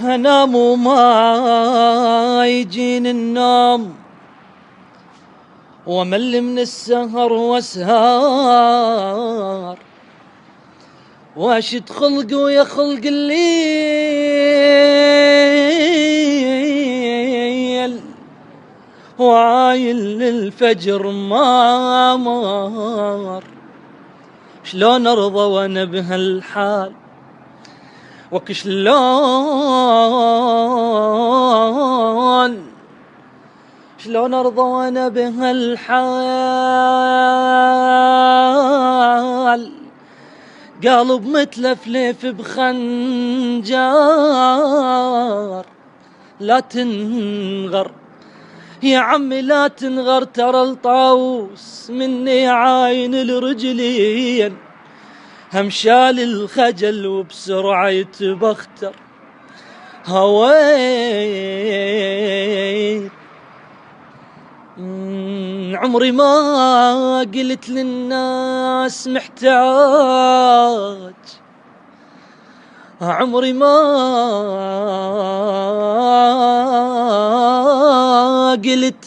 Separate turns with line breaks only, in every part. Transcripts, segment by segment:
انام وما يجين النوم، ومل من السهر واسهار، واشد خلق ويا خلق الليل، وعايل للفجر ما مار. شلون ارضى وانا بهالحال، شلون ارضى وانا بهالحال. قلب متلفلف بخنجار، لا تنغر يا عمي لا تنغر، ترى الطاووس مني عاين الرجلين، همشال الخجل وبسرعة يتبختر. هويت عمري ما قلت للناس محتاج، عمري ما قلت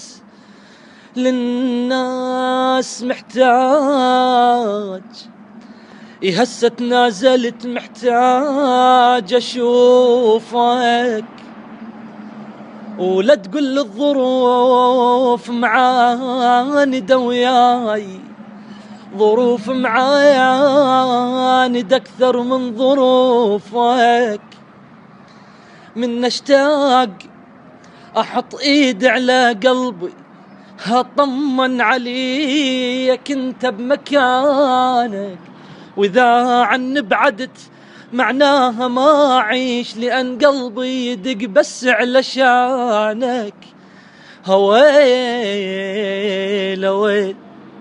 للناس محتاج. هسه تنازلت محتاج اشوفك، ولا تقول الظروف معاند وياي، ظروف معاند اكثر من ظروفك. من اشتاق احط ايدي على قلبي، هطمن عليك انت بمكانك، واذا عن بعدت معناها ما اعيش، لان قلبي يدق بس علشانك. هويل هويل